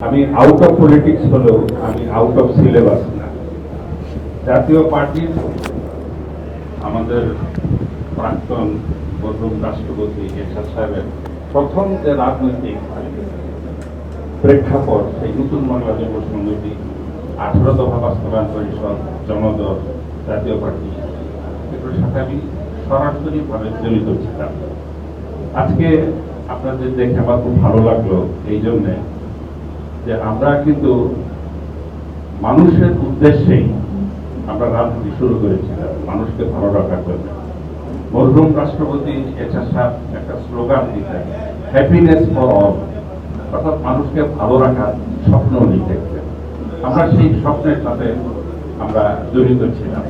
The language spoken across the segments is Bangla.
আমি আউট অফ পলিটিক্স হলেও আমি আউট অফ সিলেবাস না। জাতীয় পার্টির আমাদের প্রাক্তন প্রথম রাষ্ট্রপতি এরশাদ সাহেবের প্রথম যে রাজনৈতিক প্রেক্ষাপট, সেই নতুন বাংলা যুব সংগঠন, 18 দফা বাস্তবায়ন পরিষদ, জনদল, জাতীয় পার্টি, এগুলোর সাথে আমি সরাসরি ভাবে জড়িত ছিলাম। আজকে আপনাদের দেখে আমার খুব ভালো লাগলো এই জন্যে যে আমরা কিন্তু মানুষের উদ্দেশ্যেই আমরা রাজনীতি শুরু করেছিলাম, মানুষকে ভালো রাখার জন্য। মরহুম রাষ্ট্রপতি এরশাদ সাহেব একটা স্লোগান দিতেন, হ্যাপিনেস ফর অল, অর্থাৎ মানুষকে ভালো রাখার স্বপ্ন উনি দেখতেন। আমরা সেই স্বপ্নের সাথে আমরা জড়িত ছিলাম।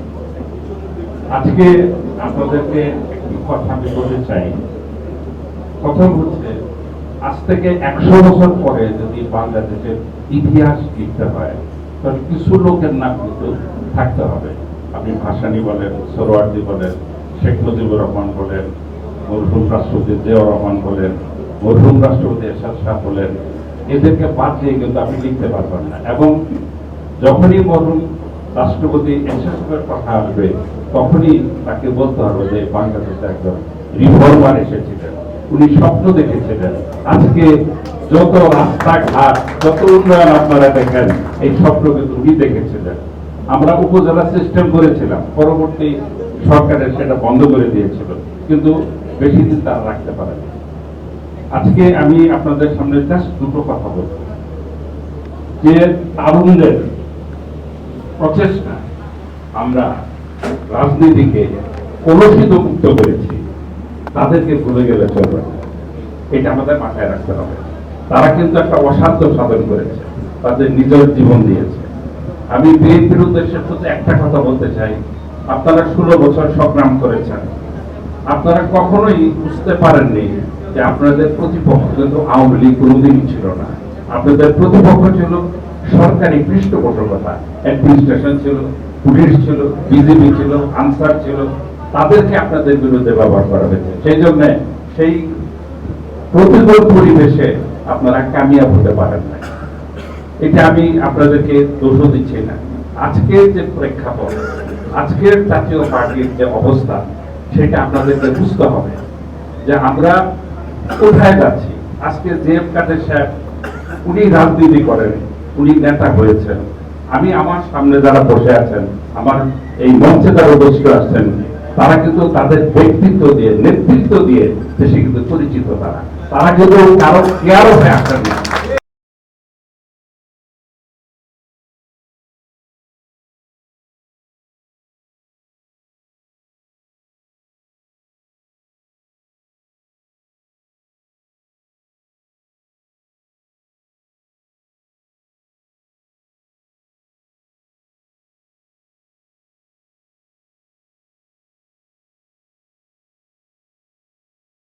আজকে আপনাদেরকে একটি কথা আমি বলতে চাই। প্রথম হচ্ছে, আজ থেকে 100 বছর পরে যদি বাংলাদেশের ইতিহাস লিখতে হয় তাহলে কিছু লোকের নাম কিন্তু থাকতে হবে। আপনি ভাসানী বলেন, সোহরাওয়ার্দী বলেন, শেখ মুজিবুর রহমান বলেন, মরহুম রাষ্ট্রপতি জিয়াউর রহমান বলেন, মরহুম রাষ্ট্রপতি এরশাদ সাহেব বলেন, এদেরকে বাদ দিয়ে কিন্তু আপনি লিখতে পারবেন না। এবং যখনই মরহুম রাষ্ট্রপতি এরশাদ সাহেবের কথা আসবে তখনই তাকে বলতে হবে যে বাংলাদেশে একজন রিফর্মার এসেছিলেন, উনি স্বপ্ন দেখেছিলেন। আজকে যত রাস্তাঘাট, যত উন্নয়ন আপনারা দেখেন, এই স্বপ্ন কিন্তু উনি দেখেছিলেন। আমরা উপজেলা সিস্টেম করেছিলাম, পরবর্তী সরকারের সেটা বন্ধ করে দিয়েছিল, কিন্তু বেশি দিন তারা রাখতে পারেনি। আজকে আমি আপনাদের সামনে জাস্ট দুটো কথা বলব, যে তারুণদের প্রচেষ্টা আমরা রাজনীতিকে কলুষিত মুক্ত করেছি, তাদেরকে ভুলে গেলে চলবে না, এটা আমাদের মাথায় রাখতে হবে। তারা কিন্তু একটা অসাধ্য সাধন করেছে, তাদের নিজের জীবন দিয়েছে। আমি বিএনপির উদ্দেশ্যে শুধু একটা কথা বলতে চাই, আপনারা 16 বছর সংগ্রাম করেছেন, আপনারা কখনোই বুঝতে পারেননি যে আপনাদের প্রতিপক্ষ কিন্তু আওয়ামী লীগ কোনোদিনই ছিল না। আপনাদের প্রতিপক্ষ ছিল সরকারি পৃষ্ঠপোষকতা, অ্যাডমিনিস্ট্রেশন ছিল, পুলিশ ছিল, বিজেপি ছিল, আনসার ছিল, তাদেরকে আপনাদের বিরুদ্ধে ব্যবহার করা হয়েছে। সেই জন্য সেই প্রতিকূল পরিবেশে আপনারা কামিয়াব হতে পারেন না। এটা আমি আপনাদেরকে দোষ দিচ্ছি না। আজকের যে প্রেক্ষাপট, আজকের জাতীয় পার্টির যে অবস্থা, সেটা আপনাদেরকে বুঝতে হবে যে আমরা কোথায় যাচ্ছি। আজকে জেএম কাদের সাহেব, উনি রাজনীতি করেন, উনি নেতা হয়েছেন। আমি আমার সামনে যারা বসে আছেন, আমার এই মঞ্চে যারা উপস্থিত আসছেন, তারা কিন্তু তাদের ব্যক্তিত্ব দিয়ে, নেতৃত্ব দিয়ে দেশে কিন্তু পরিচিত। তারা কিন্তু কারো কেয়ারও হয়ে আসেন না।